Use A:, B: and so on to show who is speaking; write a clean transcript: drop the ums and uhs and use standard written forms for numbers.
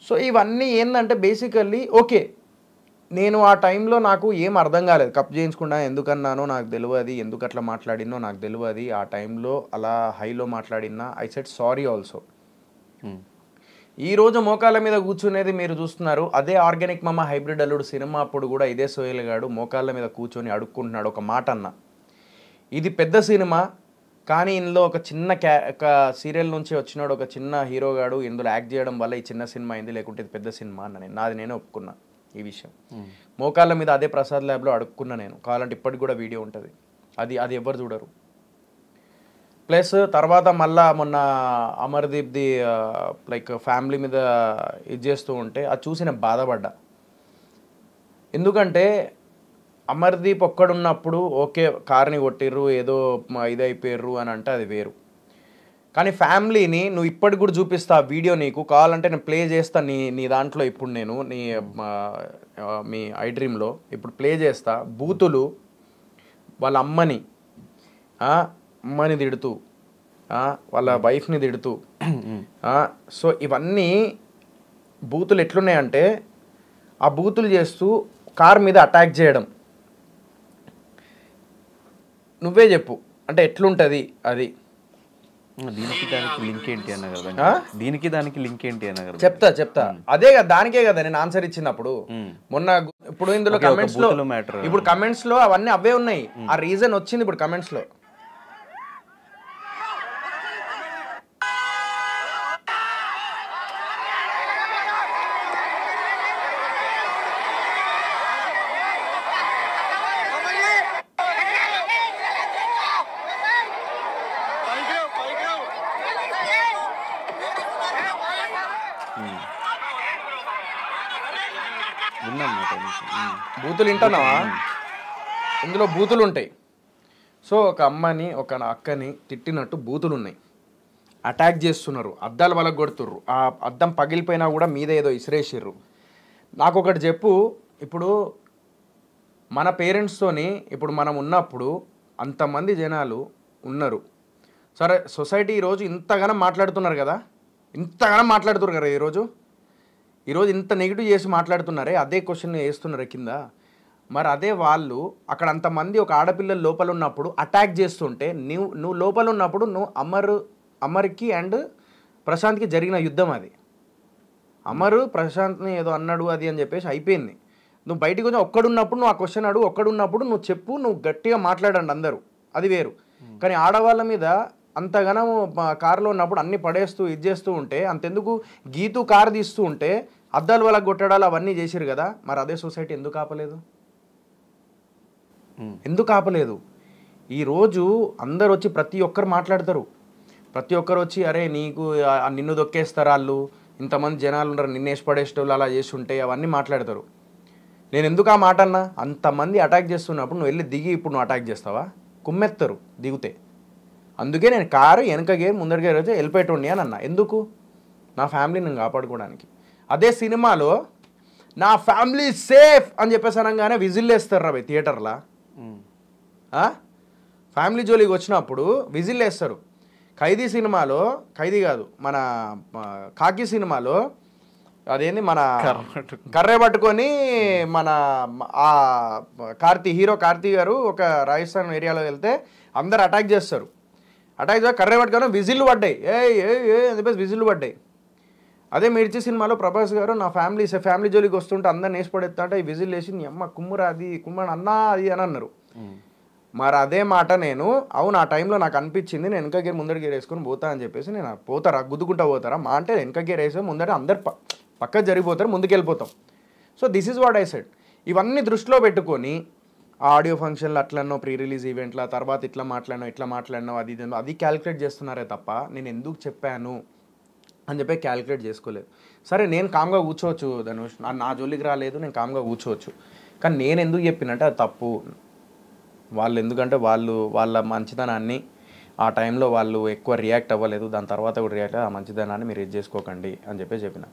A: So ఇవన్నీ ఏంటంటే basically okay, నేను ఆ టైంలో నాకు ఏం అర్థం కాలేదు, కప్ చేయించుకున్నా ఎందుకన్నానో నాకు తెలియదు, ఎందుకు అట్లా మాట్లాడినో నాకు తెలియదు, ఆ టైంలో అలా హైలో మాట్లాడినా ఐ సెడ్ సారీ ఆల్సో. ఈరోజు మోకాళ్ళ మీద కూర్చునేది మీరు చూస్తున్నారు, అదే ఆర్గానిక్ మామ హైబ్రిడ్ అల్లుడు సినిమా అప్పుడు కూడా ఇదే సోయల్ గాడు మోకాళ్ళ మీద కూర్చొని అడుక్కుంటున్నాడు ఒక మాట అన్న. ఇది పెద్ద సినిమా కానీ ఇందులో ఒక చిన్న ఒక సీరియల్ నుంచి వచ్చినాడు ఒక చిన్న హీరోగాడు ఇందులో యాక్ట్ చేయడం వల్ల ఈ చిన్న సినిమా అయింది, లేకుంటే ఇది పెద్ద సినిమా అన్న నాది నేనే ఒప్పుకున్నా ఈ విషయం. మోకాళ్ళ మీద అదే ప్రసాద్ ల్యాబ్లో అడుక్కున్నా నేను, కావాలంటే ఇప్పటికి కూడా వీడియో ఉంటుంది, అది ఎవరు చూడరు. ప్లస్ తర్వాత మళ్ళా మొన్న అమర్దీప్ది లైక్ ఫ్యామిలీ మీద ఇది చేస్తూ ఉంటే అది చూసి నేను బాధపడ్డా. ఎందుకంటే అమర్దీప్ ఒక్కడున్నప్పుడు ఓకే కార్ని కొట్టిర్రు ఏదో ఇదైపోయారు అని అంటే అది వేరు, కానీ ఫ్యామిలీని నువ్వు ఇప్పటికి కూడా చూపిస్తా వీడియో, నీకు కావాలంటే నేను ప్లే చేస్తా నీ దాంట్లో, ఇప్పుడు నేను మీ ఐ డ్రీమ్లో ఇప్పుడు ప్లే చేస్తా. బూతులు వాళ్ళ అమ్మని తిడుతూ వాళ్ళ వైఫ్ని తిడుతూ, సో ఇవన్నీ బూతులు ఎట్లున్నాయంటే ఆ బూతులు చేస్తూ కార్ మీద అటాక్ చేయడం. నువ్వే చెప్పు అంటే ఎట్లుంటుంది అది?
B: దీనికి దానికి లింక్ ఏంటి అన్న కదా, దీనికి దానికి లింక్ ఏంటి అన్న కదా
A: చెప్తా అదే కదా, దానికే కదా నేను ఆన్సర్ ఇచ్చినప్పుడు మొన్న. ఇప్పుడు ఇందులో కమెంట్స్ లో ఇప్పుడు కమెంట్స్ లో అవన్నీ అవే ఉన్నాయి, ఆ రీజన్ వచ్చింది ఇప్పుడు కమెంట్స్ లో. బూతులు వింటున్నావా? ఇందులో బూతులు ఉంటాయి. సో ఒక అమ్మని ఒక అక్కని తిట్టినట్టు బూతులు ఉన్నాయి, అటాక్ చేస్తున్నారు, అద్దాలు వాళ్ళకి కొడుతుర్రు, ఆ అద్దం పగిలిపోయినా కూడా మీద ఏదో ఇసిరేసిర్రు. నాకు ఒకటి చెప్పు, ఇప్పుడు మన పేరెంట్స్తోని ఇప్పుడు మనం ఉన్నప్పుడు అంతమంది జనాలు ఉన్నారు, సరే సొసైటీ ఈరోజు ఇంతగానో మాట్లాడుతున్నారు కదా, ఇంతగానో మాట్లాడుతున్నారు కదా, ఈరోజు ఇంత నెగిటివ్ చేసి మాట్లాడుతున్నారే, అదే క్వశ్చన్ వేస్తున్నారే కింద. మరి అదే వాళ్ళు అక్కడ అంతమంది ఒక ఆడపిల్లల లోపల ఉన్నప్పుడు అటాక్ చేస్తుంటే నువ్వు లోపల ఉన్నప్పుడు నువ్వు అమర్కి అండ్ ప్రశాంత్కి జరిగిన యుద్ధం అది. అమరు ప్రశాంత్ని ఏదో అన్నాడు అది అని చెప్పేసి అయిపోయింది. నువ్వు బయటకు వచ్చి ఒక్కడున్నప్పుడు నువ్వు ఆ క్వశ్చన్ అడుగు, ఒక్కడున్నప్పుడు నువ్వు చెప్పు, నువ్వు గట్టిగా మాట్లాడండి అందరూ, అది వేరు. కానీ ఆడవాళ్ళ మీద అంతగానో కారులో ఉన్నప్పుడు అన్ని పడేస్తూ ఇది చేస్తూ ఉంటే, అంతెందుకు గీతూ కారు తీస్తూ ఉంటే అద్దాలు వాళ్ళకి కొట్టడాలు అవన్నీ చేసిరు కదా, మరి అదే సొసైటీ ఎందుకు ఆపలేదు? ఈరోజు అందరు వచ్చి ప్రతి ఒక్కరు మాట్లాడతారు, ప్రతి ఒక్కరు వచ్చి అరే నీకు నిన్ను దొక్కేస్తారు వాళ్ళు, ఇంతమంది జనాలు ఉన్నారు నిన్నేసి పడేసేటోళ్ళు అలా చేస్తుంటే అవన్నీ మాట్లాడతారు. నేను ఎందుకు ఆ మాట అన్నా? అంతమంది అటాక్ చేస్తున్నప్పుడు నువ్వు వెళ్ళి దిగి ఇప్పుడు నువ్వు అటాక్ చేస్తావా? కుమ్మెత్తరు దిగితే. అందుకే నేను కారు వెనక గేర్ ముందర గేర్ వచ్చి వెళ్ళిపోయేటోండి అని అన్నా. ఎందుకు? నా ఫ్యామిలీని నేను కాపాడుకోవడానికి. అదే సినిమాలో నా ఫ్యామిలీ సేఫ్ అని చెప్పేసి అనగానే విజిల్ వేస్తారు రా థియేటర్లో. ఫ్యామిలీ జోలికి వచ్చినప్పుడు విజిల్ వేస్తారు. ఖైదీ సినిమాలో, ఖైదీ కాదు మన కాకి సినిమాలో అదేంది మన కర్రే పట్టుకొని మన హీరో కార్తీ గారు ఒక రాజస్థాన్ ఏరియాలో వెళ్తే అందరు అటాక్ చేస్తారు. అటాక్ చేసి కర్రే పట్టుకొని విజిల్లు పడ్డాయి, అని చెప్పేసి విజిల్లు పడ్డాయి. అదే మిర్చి సినిమాలో ప్రభాస్ గారు నా ఫ్యామిలీ జోలికి వస్తుంటే అందరిని వేసి పడేస్తా అంటే ఈ విజిల్ వేసి నీ అమ్మ కుమ్మురా అది కుమ్మని అన్నా అది అని అన్నారు. మరి అదే మాట నేను అవును ఆ టైంలో నాకు అనిపించింది, నేను వెనక గేర్ ముందర గేర్ వేసుకొని పోతా అని చెప్పేసి నేను పోతారా గుద్దుకుంటా పోతారా మా అంటే వెనక గేర్ వేసే ముందర అందరు పక్క జరిగిపోతారు, ముందుకెళ్ళిపోతాం. So this is what I said. ఇవన్నీ దృష్టిలో పెట్టుకొని ఆడియో ఫంక్షన్లు అట్లనో ప్రీ రిలీజ్ ఈవెంట్ల తర్వాత ఇట్లా మాట్లాడినావు అది క్యాలిక్యులేట్ చేస్తున్నారే తప్ప నేను ఎందుకు చెప్పాను అని చెప్పి క్యాలిక్యులేట్ చేసుకోలేదు. సరే నేను కామ్గా కూర్చోవచ్చు ధనుష్, నా జోలికి రాలేదు, నేను కామ్గా కూర్చోవచ్చు. కానీ నేను ఎందుకు చెప్పినంటే అది తప్పు. ఎందుకంటే వాళ్ళ మంచితనాన్ని ఆ టైంలో వాళ్ళు ఎక్కువ రియాక్ట్ అవ్వలేదు, దాని తర్వాత కూడా రియాక్ట్ ఆ మంచితనాన్ని మీరు ఇది చేసుకోకండి అని చెప్పి చెప్పిన.